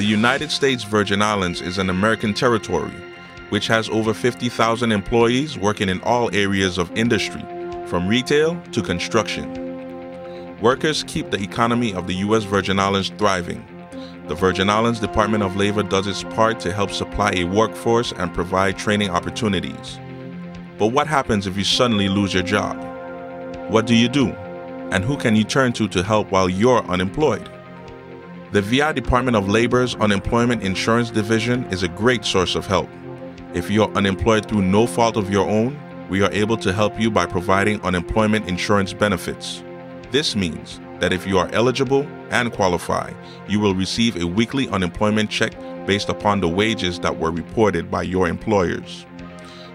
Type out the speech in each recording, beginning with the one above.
United States Virgin Islands is an American territory which has over 50,000 employees working in all areas of industry, from retail to construction. Workers keep the economy of the U.S. Virgin Islands thriving. The Virgin Islands Department of Labor does its part to help supply a workforce and provide training opportunities. But what happens if you suddenly lose your job? What do you do? And who can you turn to help while you're unemployed? The VI Department of Labor's Unemployment Insurance Division is a great source of help. If you're unemployed through no fault of your own, we are able to help you by providing unemployment insurance benefits. This means that if you are eligible and qualify, you will receive a weekly unemployment check based upon the wages that were reported by your employers.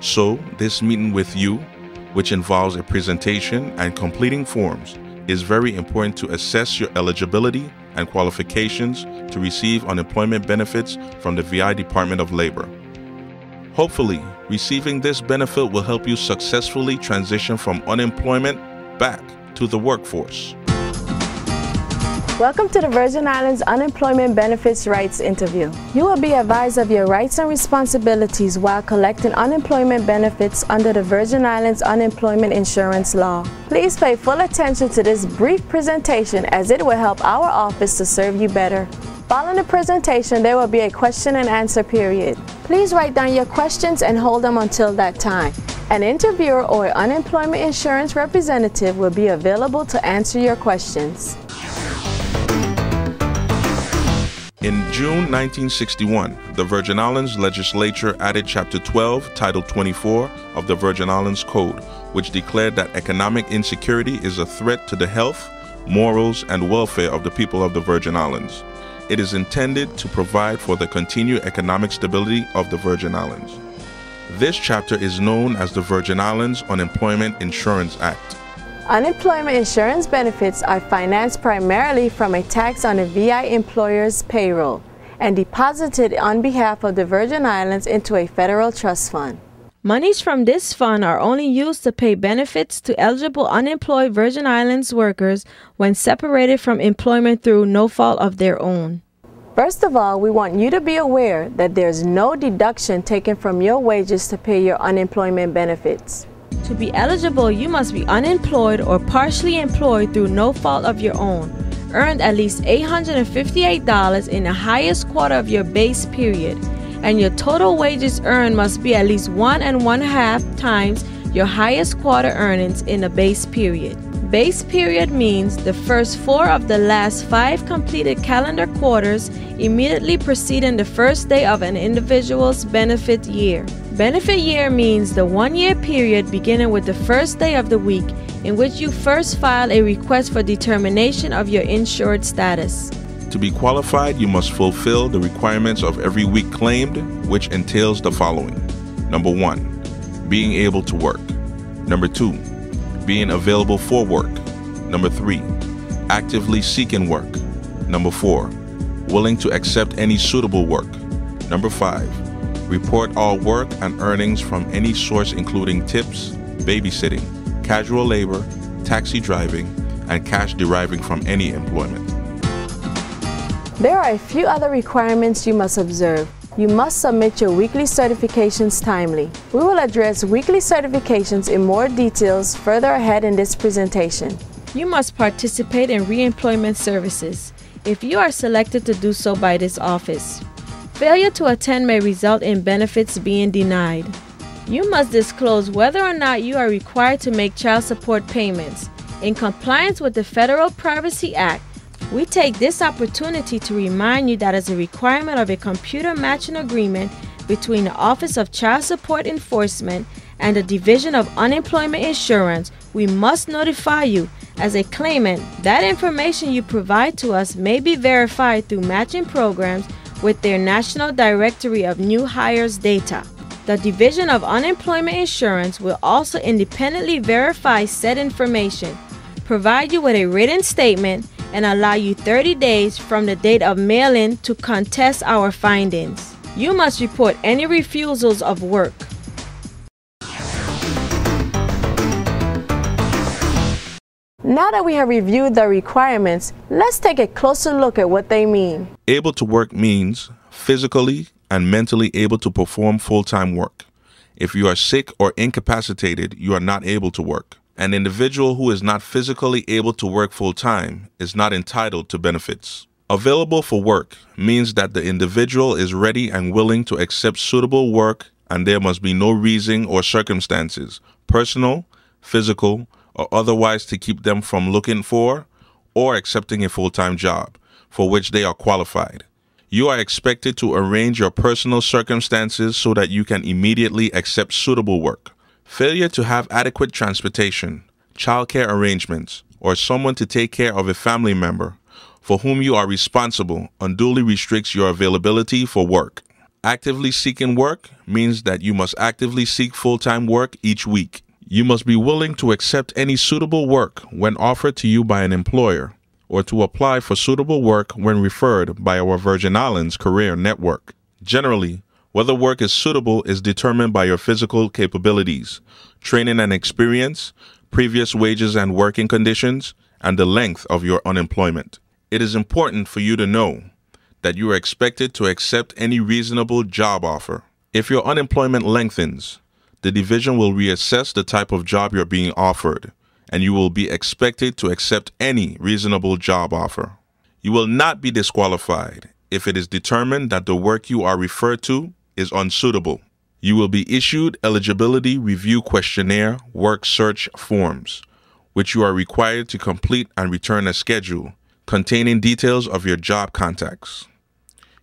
So, this meeting with you, which involves a presentation and completing forms, is very important to assess your eligibility and qualifications to receive unemployment benefits from the VI Department of Labor. Hopefully, receiving this benefit will help you successfully transition from unemployment back to the workforce. Welcome to the Virgin Islands Unemployment Benefits Rights Interview. You will be advised of your rights and responsibilities while collecting unemployment benefits under the Virgin Islands Unemployment Insurance Law. Please pay full attention to this brief presentation as it will help our office to serve you better. Following the presentation, there will be a question and answer period. Please write down your questions and hold them until that time. An interviewer or unemployment insurance representative will be available to answer your questions. In June 1961, the Virgin Islands Legislature added Chapter 12, Title 24 of the Virgin Islands Code, which declared that economic insecurity is a threat to the health, morals, and welfare of the people of the Virgin Islands. It is intended to provide for the continued economic stability of the Virgin Islands. This chapter is known as the Virgin Islands Unemployment Insurance Act. Unemployment insurance benefits are financed primarily from a tax on a VI employer's payroll and deposited on behalf of the Virgin Islands into a federal trust fund. Monies from this fund are only used to pay benefits to eligible unemployed Virgin Islands workers when separated from employment through no fault of their own. First of all, we want you to be aware that there's no deduction taken from your wages to pay your unemployment benefits. To be eligible, you must be unemployed or partially employed through no fault of your own, earned at least $858 in the highest quarter of your base period, and your total wages earned must be at least 1.5 times your highest quarter earnings in the base period. Base period means the first 4 of the last 5 completed calendar quarters immediately preceding the first day of an individual's benefit year. Benefit year means the 1-year period beginning with the first day of the week in which you first file a request for determination of your insured status. To be qualified, you must fulfill the requirements of every week claimed, which entails the following. Number 1, being able to work. Number 2, being available for work. Number 3, actively seeking work. Number 4, willing to accept any suitable work. Number 5, report all work and earnings from any source including tips, babysitting, casual labor, taxi driving, and cash deriving from any employment. There are a few other requirements you must observe. You must submit your weekly certifications timely. We will address weekly certifications in more details further ahead in this presentation. You must participate in reemployment services if you are selected to do so by this office. Failure to attend may result in benefits being denied. You must disclose whether or not you are required to make child support payments. In compliance with the Federal Privacy Act, we take this opportunity to remind you that as a requirement of a computer matching agreement between the Office of Child Support Enforcement and the Division of Unemployment Insurance, we must notify you as a claimant that information you provide to us may be verified through matching programs with their National Directory of New Hires data. The Division of Unemployment Insurance will also independently verify said information, provide you with a written statement, and allow you 30 days from the date of mail-in to contest our findings. You must report any refusals of work. Now that we have reviewed the requirements, let's take a closer look at what they mean. Able to work means physically and mentally able to perform full-time work. If you are sick or incapacitated, you are not able to work. An individual who is not physically able to work full-time is not entitled to benefits. Available for work means that the individual is ready and willing to accept suitable work, and there must be no reason or circumstances, personal, physical, or otherwise, to keep them from looking for or accepting a full-time job for which they are qualified. You are expected to arrange your personal circumstances so that you can immediately accept suitable work. Failure to have adequate transportation, childcare arrangements, or someone to take care of a family member for whom you are responsible unduly restricts your availability for work. Actively seeking work means that you must actively seek full-time work each week. You must be willing to accept any suitable work when offered to you by an employer, or to apply for suitable work when referred by our Virgin Islands Career Network. Generally, whether work is suitable is determined by your physical capabilities, training and experience, previous wages and working conditions, and the length of your unemployment. It is important for you to know that you are expected to accept any reasonable job offer. If your unemployment lengthens, the division will reassess the type of job you're being offered, and you will be expected to accept any reasonable job offer. You will not be disqualified if it is determined that the work you are referred to is unsuitable. You will be issued eligibility review questionnaire work search forms, which you are required to complete and return a schedule containing details of your job contacts.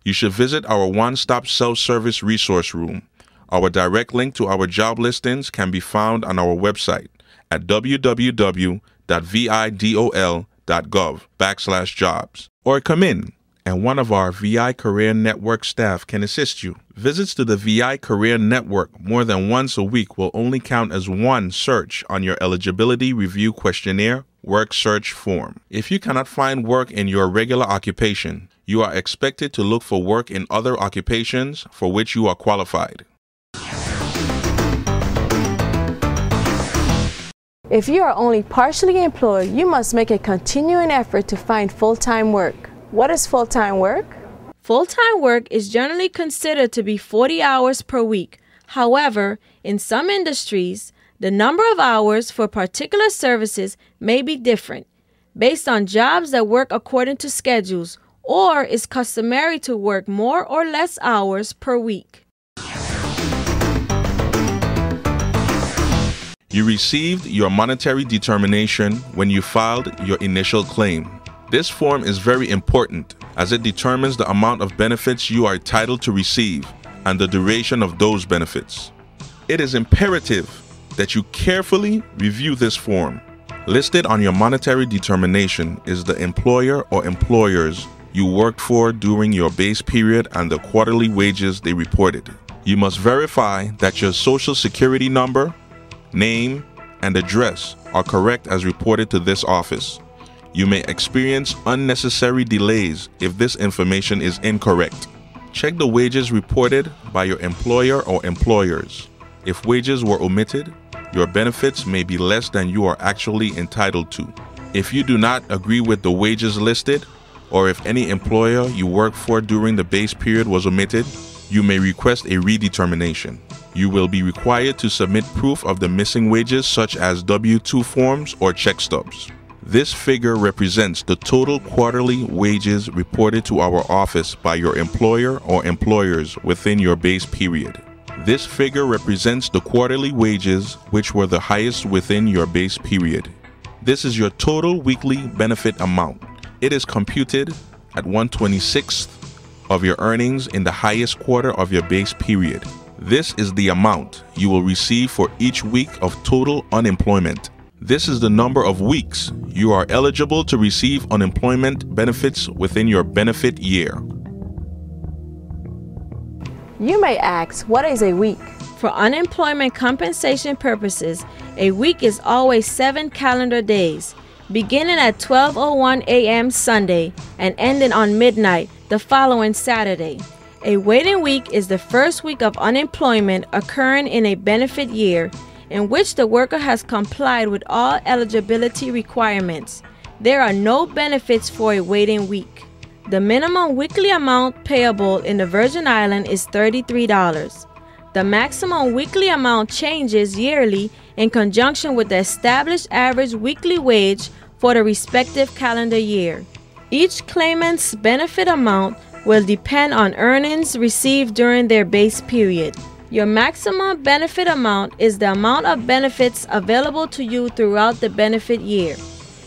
You should visit our one-stop self-service resource room. Our direct link to our job listings can be found on our website at www.vidol.gov/jobs, or come in and one of our VI Career Network staff can assist you. Visits to the VI Career Network more than once a week will only count as one search on your eligibility review questionnaire work search form. If you cannot find work in your regular occupation, you are expected to look for work in other occupations for which you are qualified. If you are only partially employed, you must make a continuing effort to find full-time work. What is full-time work? Full-time work is generally considered to be 40 hours per week. However, in some industries, the number of hours for particular services may be different, based on jobs that work according to schedules, or is customary to work more or less hours per week. You received your monetary determination when you filed your initial claim. This form is very important as it determines the amount of benefits you are entitled to receive and the duration of those benefits. It is imperative that you carefully review this form. Listed on your monetary determination is the employer or employers you worked for during your base period and the quarterly wages they reported. You must verify that your Social Security number, name, and address are correct as reported to this office. You may experience unnecessary delays if this information is incorrect. Check the wages reported by your employer or employers. If wages were omitted, your benefits may be less than you are actually entitled to. If you do not agree with the wages listed, or if any employer you worked for during the base period was omitted, you may request a redetermination. You will be required to submit proof of the missing wages such as W-2 forms or check stubs. This figure represents the total quarterly wages reported to our office by your employer or employers within your base period. This figure represents the quarterly wages which were the highest within your base period. This is your total weekly benefit amount. It is computed at 1/26th of your earnings in the highest quarter of your base period. This is the amount you will receive for each week of total unemployment. This is the number of weeks you are eligible to receive unemployment benefits within your benefit year. You may ask, what is a week? For unemployment compensation purposes, a week is always 7 calendar days, beginning at 12:01 a.m. Sunday and ending on midnight the following Saturday. A waiting week is the first week of unemployment occurring in a benefit year, in which the worker has complied with all eligibility requirements. There are no benefits for a waiting week. The minimum weekly amount payable in the Virgin Islands is $33. The maximum weekly amount changes yearly in conjunction with the established average weekly wage for the respective calendar year. Each claimant's benefit amount will depend on earnings received during their base period. Your maximum benefit amount is the amount of benefits available to you throughout the benefit year.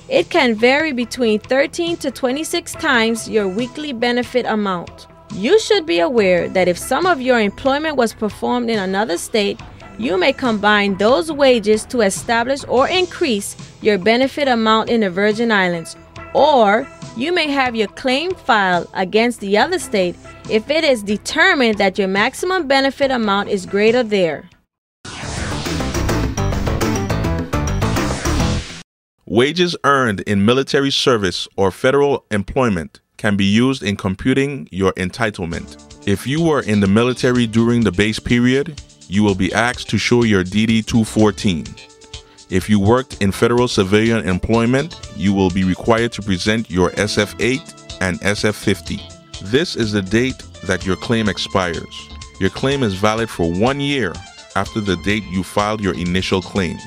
It can vary between 13 to 26 times your weekly benefit amount. You should be aware that if some of your employment was performed in another state, you may combine those wages to establish or increase your benefit amount in the Virgin Islands, or you may have your claim filed against the other state if it is determined that your maximum benefit amount is greater there. Wages earned in military service or federal employment can be used in computing your entitlement. If you were in the military during the base period, you will be asked to show your DD-214. If you worked in federal civilian employment, you will be required to present your SF-8 and SF-50. This is the date that your claim expires. Your claim is valid for 1 year after the date you filed your initial claim.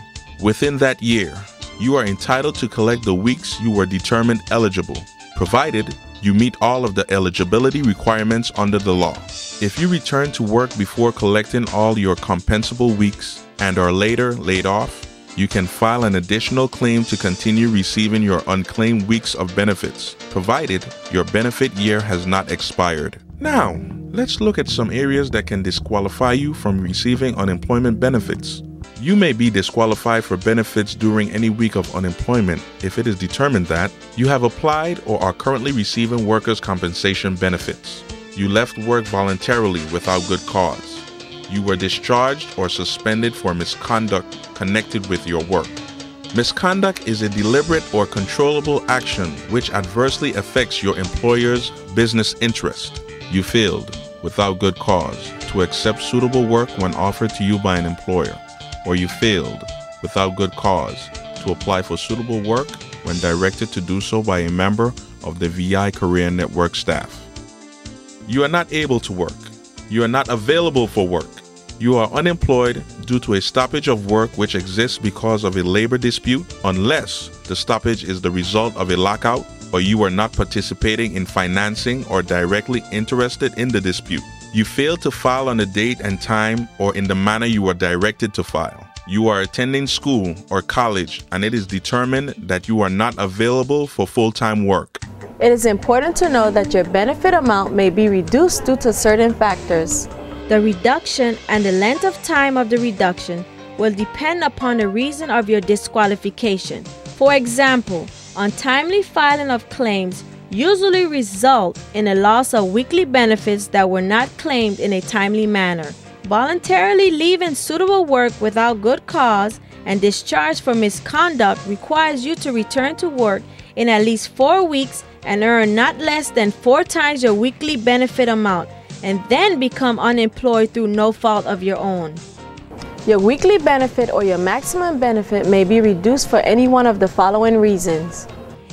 Within that year, you are entitled to collect the weeks you were determined eligible, provided you meet all of the eligibility requirements under the law. If you return to work before collecting all your compensable weeks and are later laid off, you can file an additional claim to continue receiving your unclaimed weeks of benefits, provided your benefit year has not expired. Now, let's look at some areas that can disqualify you from receiving unemployment benefits. You may be disqualified for benefits during any week of unemployment if it is determined that you have applied or are currently receiving workers' compensation benefits. You left work voluntarily without good cause. You were discharged or suspended for misconduct connected with your work. Misconduct is a deliberate or controllable action which adversely affects your employer's business interest. You failed, without good cause, to accept suitable work when offered to you by an employer, or you failed, without good cause, to apply for suitable work when directed to do so by a member of the VI Career Network staff. You are not able to work. You are not available for work. You are unemployed due to a stoppage of work which exists because of a labor dispute, unless the stoppage is the result of a lockout or you are not participating in financing or directly interested in the dispute. You failed to file on the date and time or in the manner you were directed to file. You are attending school or college and it is determined that you are not available for full-time work. It is important to know that your benefit amount may be reduced due to certain factors. The reduction and the length of time of the reduction will depend upon the reason of your disqualification. For example, untimely filing of claims usually result in a loss of weekly benefits that were not claimed in a timely manner. Voluntarily leaving suitable work without good cause and discharge for misconduct requires you to return to work in at least 4 weeks and earn not less than 4 times your weekly benefit amount, and then become unemployed through no fault of your own. Your weekly benefit or your maximum benefit may be reduced for any one of the following reasons.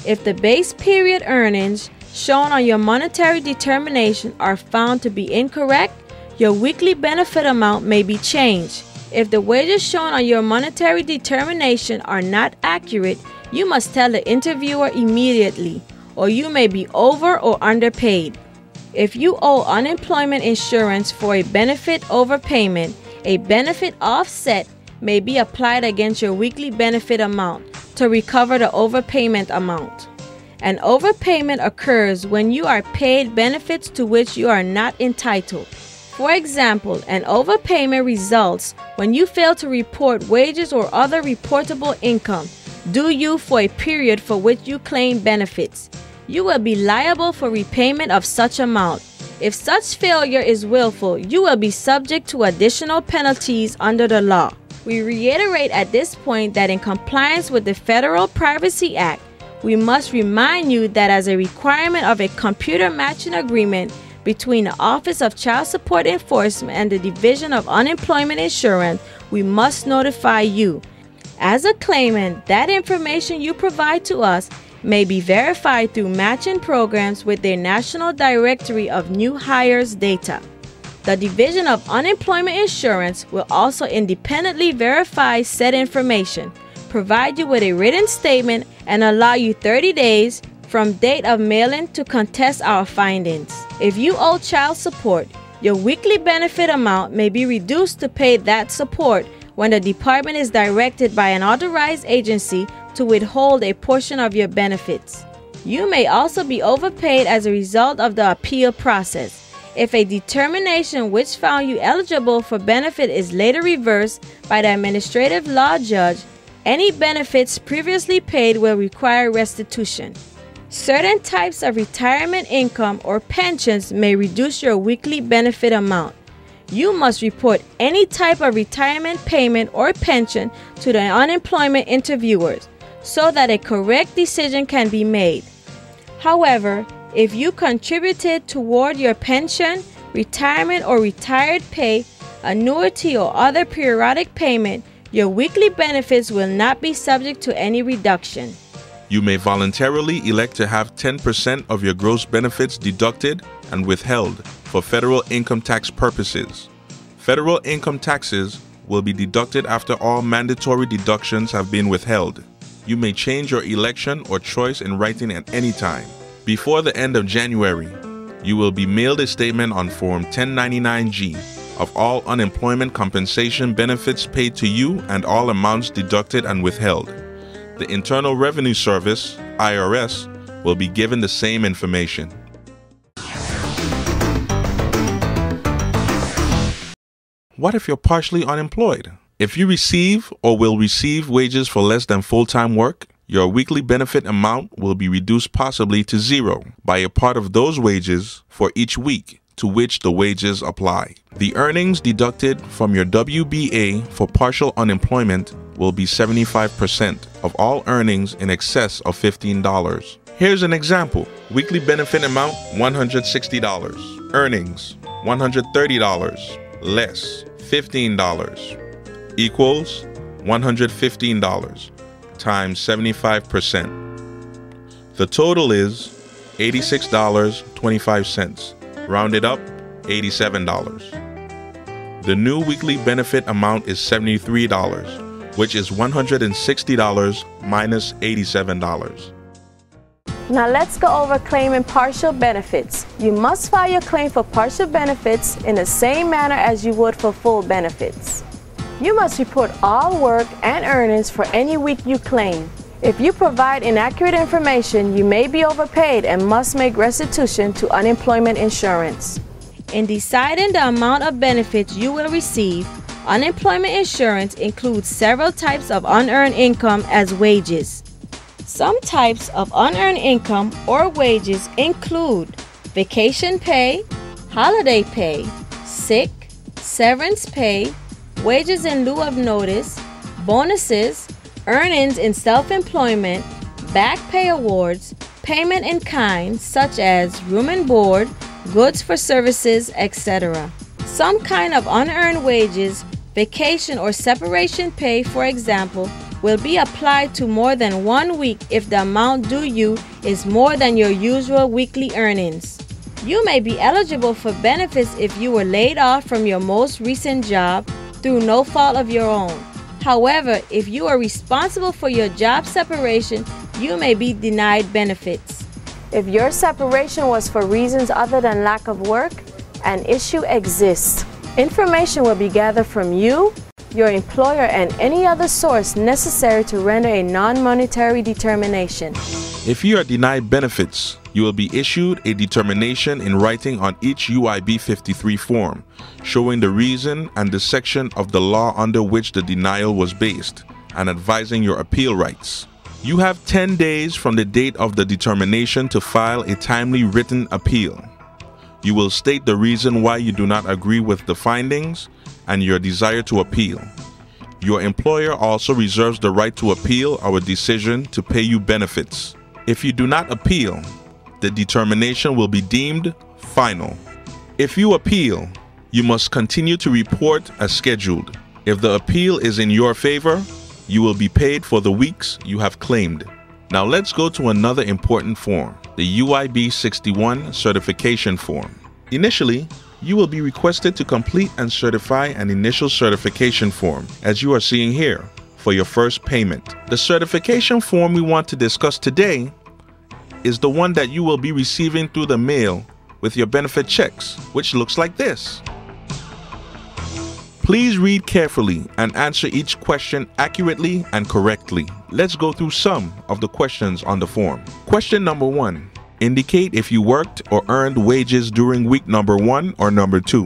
If the base period earnings shown on your monetary determination are found to be incorrect, your weekly benefit amount may be changed. If the wages shown on your monetary determination are not accurate, you must tell the interviewer immediately, or you may be over or underpaid. If you owe unemployment insurance for a benefit overpayment, a benefit offset may be applied against your weekly benefit amount to recover the overpayment amount. An overpayment occurs when you are paid benefits to which you are not entitled. For example, an overpayment results when you fail to report wages or other reportable income due you for a period for which you claim benefits. You will be liable for repayment of such amount. If such failure is willful, you will be subject to additional penalties under the law. We reiterate at this point that in compliance with the Federal Privacy Act, we must remind you that as a requirement of a computer matching agreement between the Office of Child Support Enforcement and the Division of Unemployment Insurance, we must notify you. As a claimant, that information you provide to us may be verified through matching programs with their National Directory of New Hires data. The Division of Unemployment Insurance will also independently verify said information, provide you with a written statement, and allow you 30 days from date of mailing to contest our findings. If you owe child support, your weekly benefit amount may be reduced to pay that support when the department is directed by an authorized agency to withhold a portion of your benefits. You may also be overpaid as a result of the appeal process. If a determination which found you eligible for benefit is later reversed by the administrative law judge, any benefits previously paid will require restitution. Certain types of retirement income or pensions may reduce your weekly benefit amount. You must report any type of retirement payment or pension to the unemployment interviewers so that a correct decision can be made. However, if you contributed toward your pension, retirement or retired pay, annuity or other periodic payment, your weekly benefits will not be subject to any reduction. You may voluntarily elect to have 10% of your gross benefits deducted and withheld for federal income tax purposes. Federal income taxes will be deducted after all mandatory deductions have been withheld. You may change your election or choice in writing at any time. Before the end of January, you will be mailed a statement on Form 1099-G of all unemployment compensation benefits paid to you and all amounts deducted and withheld. The Internal Revenue Service, IRS, will be given the same information. What if you're partially unemployed? If you receive or will receive wages for less than full-time work, your weekly benefit amount will be reduced possibly to zero by a part of those wages for each week to which the wages apply. The earnings deducted from your WBA for partial unemployment will be 75% of all earnings in excess of $15. Here's an example. Weekly benefit amount $160. Earnings $130 less $15 equals $115 times 75%. The total is $86.25. Rounded up, $87. The new weekly benefit amount is $73, which is $160 minus $87. Now let's go over claiming partial benefits. You must file your claim for partial benefits in the same manner as you would for full benefits. You must report all work and earnings for any week you claim. If you provide inaccurate information, you may be overpaid and must make restitution to unemployment insurance. In deciding the amount of benefits you will receive, unemployment insurance includes several types of unearned income as wages. Some types of unearned income or wages include vacation pay, holiday pay, sick, severance pay, wages in lieu of notice, bonuses, earnings in self-employment, back pay awards, payment in kind such as room and board, goods for services, etc. Some kind of unearned wages, vacation or separation pay, for example, will be applied to more than 1 week if the amount due you is more than your usual weekly earnings. You may be eligible for benefits if you were laid off from your most recent job through no fault of your own. However, if you are responsible for your job separation, you may be denied benefits. If your separation was for reasons other than lack of work, an issue exists. Information will be gathered from you, your employer, and any other source necessary to render a non-monetary determination. If you are denied benefits, you will be issued a determination in writing on each UIB 53 form, showing the reason and the section of the law under which the denial was based, and advising your appeal rights. You have 10 days from the date of the determination to file a timely written appeal. You will state the reason why you do not agree with the findings and your desire to appeal. Your employer also reserves the right to appeal our decision to pay you benefits. If you do not appeal, the determination will be deemed final. If you appeal, you must continue to report as scheduled. If the appeal is in your favor, you will be paid for the weeks you have claimed. Now let's go to another important form, the UIB 61 certification form. Initially, you will be requested to complete and certify an initial certification form, as you are seeing here, for your first payment. The certification form we want to discuss today is the one that you will be receiving through the mail with your benefit checks, which looks like this. Please read carefully and answer each question accurately and correctly. Let's go through some of the questions on the form. Question number 1. Indicate if you worked or earned wages during week number 1 or number 2.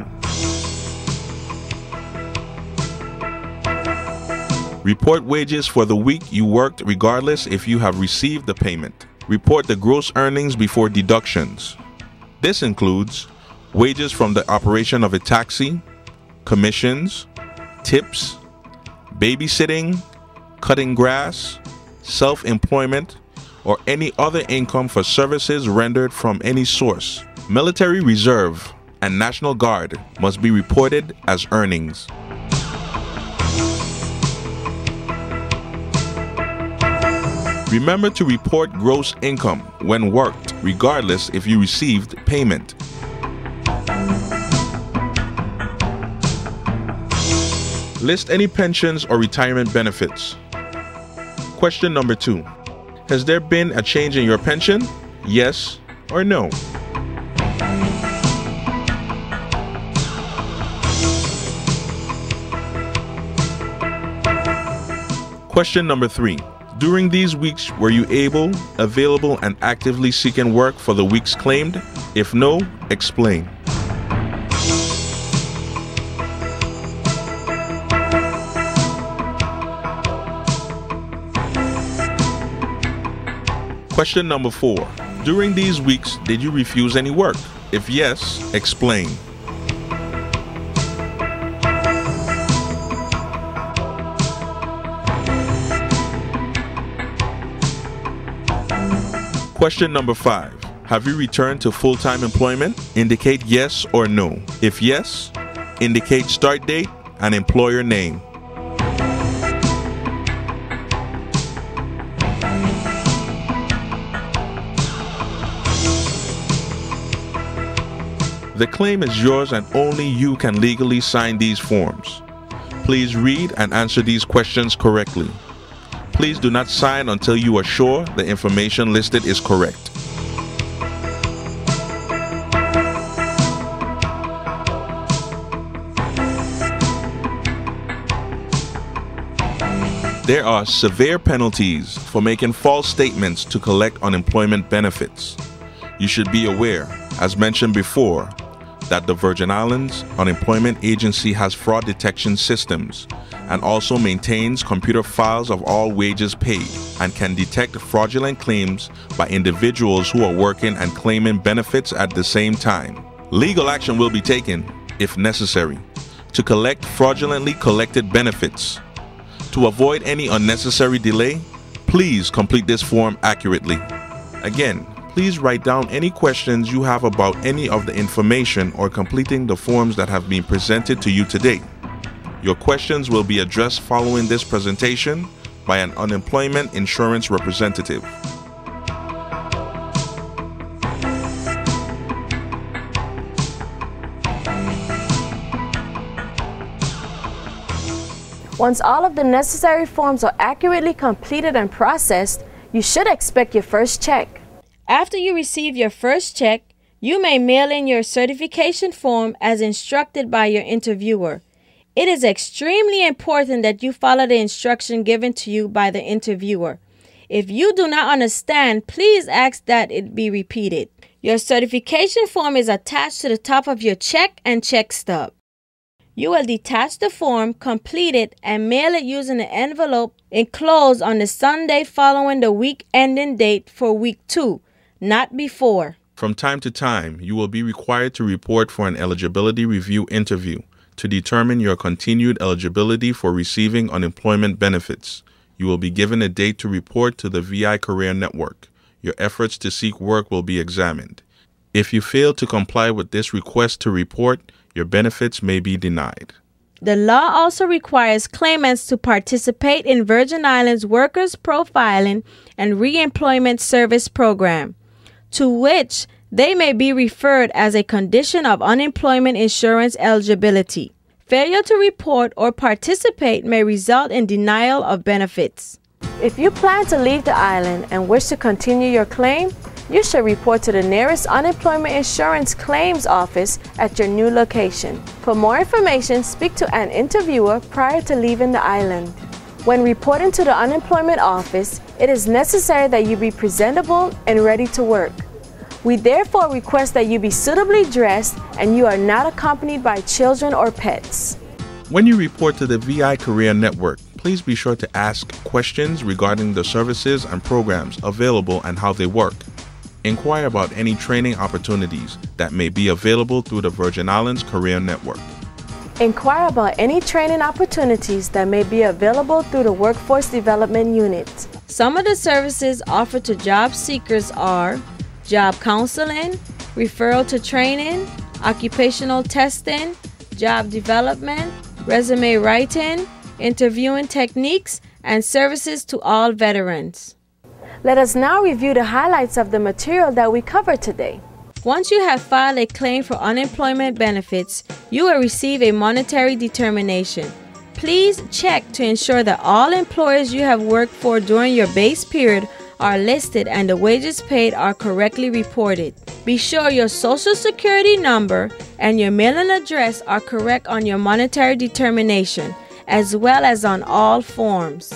Report wages for the week you worked regardless if you have received the payment. Report the gross earnings before deductions. This includes wages from the operation of a taxi, commissions, tips, babysitting, cutting grass, self-employment, or any other income for services rendered from any source. Military Reserve and National Guard must be reported as earnings. Remember to report gross income when worked, regardless if you received payment. List any pensions or retirement benefits. Question number 2. Has there been a change in your pension? Yes or no? Question number 3. During these weeks, were you able, available, and actively seeking work for the weeks claimed? If no, explain. Question number 4. During these weeks, did you refuse any work? If yes, explain. Question number 5. Have you returned to full-time employment? Indicate yes or no. If yes, indicate start date and employer name. The claim is yours and only you can legally sign these forms. Please read and answer these questions correctly. Please do not sign until you are sure the information listed is correct. There are severe penalties for making false statements to collect unemployment benefits. You should be aware, as mentioned before, that the Virgin Islands Unemployment Agency has fraud detection systems and also maintains computer files of all wages paid and can detect fraudulent claims by individuals who are working and claiming benefits at the same time. Legal action will be taken, if necessary, to collect fraudulently collected benefits. To avoid any unnecessary delay, please complete this form accurately. Again, please write down any questions you have about any of the information or completing the forms that have been presented to you today. Your questions will be addressed following this presentation by an unemployment insurance representative. Once all of the necessary forms are accurately completed and processed, you should expect your first check. After you receive your first check, you may mail in your certification form as instructed by your interviewer. It is extremely important that you follow the instruction given to you by the interviewer. If you do not understand, please ask that it be repeated. Your certification form is attached to the top of your check and check stub. You will detach the form, complete it, and mail it using the envelope enclosed on the Sunday following the week ending date for week 2, not before. From time to time, you will be required to report for an eligibility review interview to determine your continued eligibility for receiving unemployment benefits. You will be given a date to report to the VI Career Network. Your efforts to seek work will be examined. If you fail to comply with this request to report, your benefits may be denied. The law also requires claimants to participate in Virgin Islands Workers Profiling and Reemployment Service Program, to which they may be referred as a condition of unemployment insurance eligibility. Failure to report or participate may result in denial of benefits. If you plan to leave the island and wish to continue your claim, you should report to the nearest unemployment insurance claims office at your new location. For more information, speak to an interviewer prior to leaving the island. When reporting to the unemployment office, it is necessary that you be presentable and ready to work. We therefore request that you be suitably dressed and you are not accompanied by children or pets. When you report to the VI Career Network, please be sure to ask questions regarding the services and programs available and how they work. Inquire about any training opportunities that may be available through the Virgin Islands Career Network. Inquire about any training opportunities that may be available through the Workforce Development Unit. Some of the services offered to job seekers are job counseling, referral to training, occupational testing, job development, resume writing, interviewing techniques, and services to all veterans. Let us now review the highlights of the material that we covered today. Once you have filed a claim for unemployment benefits, you will receive a monetary determination. Please check to ensure that all employers you have worked for during your base period are listed and the wages paid are correctly reported. Be sure your Social Security number and your mailing address are correct on your monetary determination, as well as on all forms.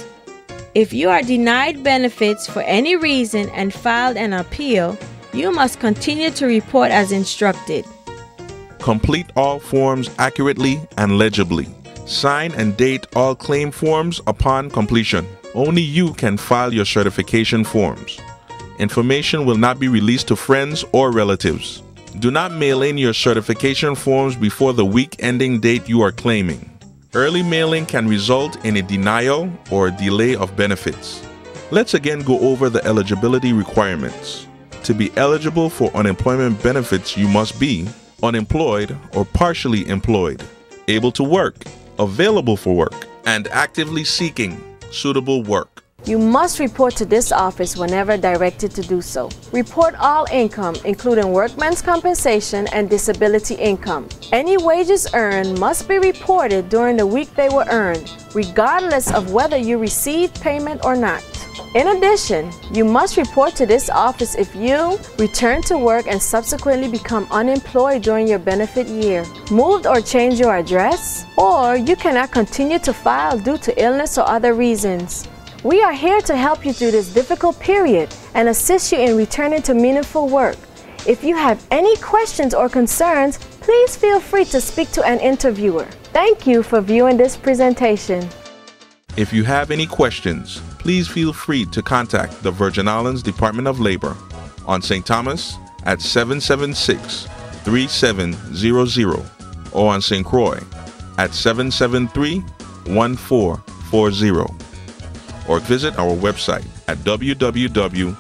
If you are denied benefits for any reason and filed an appeal, you must continue to report as instructed. Complete all forms accurately and legibly. Sign and date all claim forms upon completion. Only you can file your certification forms. Information will not be released to friends or relatives. Do not mail in your certification forms before the week ending date you are claiming. Early mailing can result in a denial or delay of benefits. Let's again go over the eligibility requirements. To be eligible for unemployment benefits, you must be unemployed or partially employed, able to work, available for work, and actively seeking suitable work. You must report to this office whenever directed to do so. Report all income, including workman's compensation and disability income. Any wages earned must be reported during the week they were earned, regardless of whether you received payment or not. In addition, you must report to this office if you return to work and subsequently become unemployed during your benefit year, moved or changed your address, or you cannot continue to file due to illness or other reasons. We are here to help you through this difficult period and assist you in returning to meaningful work. If you have any questions or concerns, please feel free to speak to an interviewer. Thank you for viewing this presentation. If you have any questions, please feel free to contact the Virgin Islands Department of Labor on St. Thomas at 776-3700 or on St. Croix at 773-1440. Or visit our website at www.vidol.gov.